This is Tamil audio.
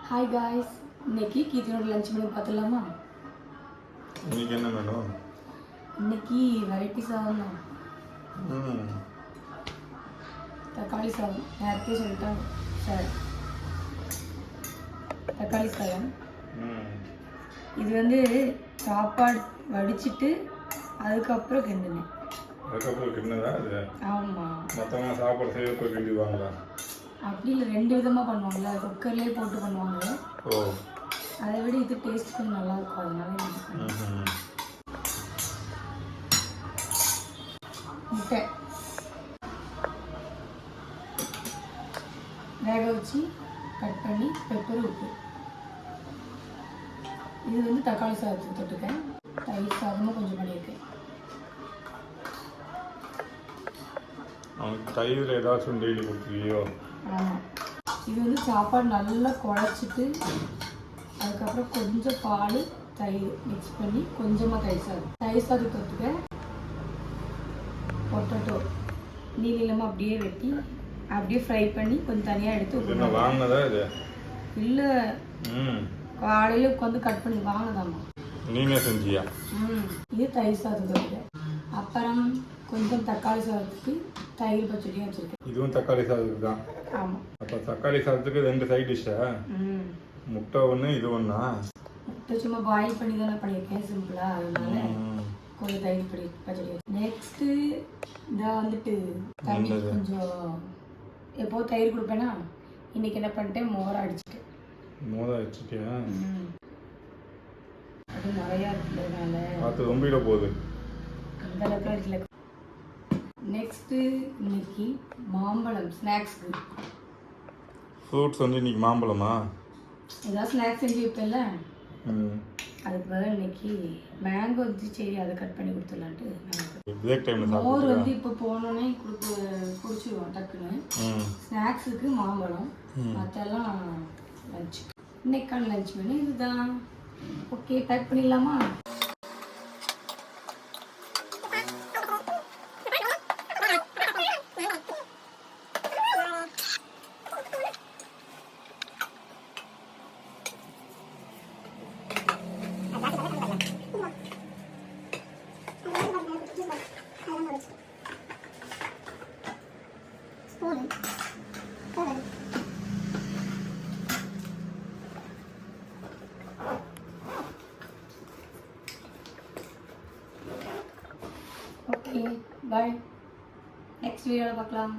ஹாய் காய்ஸ், இன்னைக்கு கீர்த்தியோட லஞ்ச் மெனு பார்த்துடலாமா? இன்னைக்கு என்ன மெனு? இன்னைக்கு வெரைட்டி சாதம் தான். தக்காளி சாதம். நேரத்தையே சொல்லிட்டேன் சார். தக்காளி சாதம். இது வந்து சாப்பாடு வடிச்சிட்டு அதுக்கப்புறம் கிண்டுனேன். அதுக்கப்புறம் கிண்டுனதா இது? ஆமாம். மொத்தமாக சாப்பாடு செய்யறப்ப கிண்டுவாங்களா? அப்படி இல்லை, 2 விதமாக பண்ணுவாங்கல்ல. குக்கர்லேயே போட்டு பண்ணுவாங்க. ஓ, அதை விட இது டேஸ்ட் கொஞ்சம் நல்லாயிருக்கும். அதனால முட்டை வேக வச்சு கட் பண்ணி பெப்பர் உப்பு. இது வந்து தக்காளி சாதத்துக்கு தொட்டுக்கேன். தயிர் சாதமும் கொஞ்சம் பண்ணியிருக்கேன். அவனுக்கு தயிர் ஏதாச்சும் டெய்லி கொடுத்துருவியோ? ஆமாம். இது வந்து சாப்பாடு நல்லா குழச்சிட்டு அதுக்கப்புறம் கொஞ்சம் பால் தயிர் மிக்ஸ் பண்ணி கொஞ்சமாக தயிர் சாதம் தொட்டுக்க பொட்டேட்டோ நீளமாக அப்படியே வெட்டி அப்படியே ஃப்ரை பண்ணி கொஞ்சம் தனியாக எடுத்து வாங்கினதா இது? இல்லை, காலையில் உட்காந்து கட் பண்ணி வாங்கினதாம்மா. நீனே செஞ்சியா? இது தயிர் சாதம் தொட்டுக்க. அப்புறம் கொஞ்சம் தக்காளி சாதத்துக்கு தயிர் பச்சடியும் வச்சுருக்கேன். இதுவும் தக்காளி சாதத்துக்கு தான்? ஆமாம். அப்போ தக்காளி சாதத்துக்கு 2 சைட் டிஷ்ஷா? முட்டை ஒன்று, இது ஒன்றா? முட்டை சும்மா பாயில் பண்ணி தானே பண்ணியிருக்கேன் சிம்பிளாக, அதனால கொஞ்சம் தயிர் பச்சடி. நெக்ஸ்ட்டு இதான் வந்துட்டு தண்ணி கொஞ்சம் எப்போ தயிர் கொடுப்பேன்னா இன்னைக்கு என்ன பண்ணிட்டேன், மோரை அடிச்சுட்டேன். மோரை அடிச்சுட்டியா? அது நிறையா இருக்கிறதுனால அது ரொம்பிட போகுது. அந்த அளவுக்கு இருக்குல்ல. நெக்ஸ்ட்டு இன்னைக்கு மாம்பழம் ஸ்நாக்ஸ்க்கு. ஃப்ரூட்ஸ் வந்து இன்னைக்கு மாம்பழமா? ஏதாவது ஸ்நாக்ஸ் செஞ்சு வைப்பேன்ல, அதுக்கு பதிலாக இன்னைக்கு மேங்கோ வந்து சரி அதை கட் பண்ணி கொடுத்துடலான்ட்டு. மோர் வந்து இப்போ போனோடனே குடிச்சிடுவோம் டக்குன்னு. ஸ்நாக்ஸுக்கு மாம்பழம், மற்றெல்லாம் லஞ்ச். இன்னைக்கான லஞ்ச் மெனு இதுதான். ஓகே, பேக் பண்ணிடலாமா? ஓகே, பாய். நெக்ஸ்ட் வீடியோவில் பார்க்கலாம்.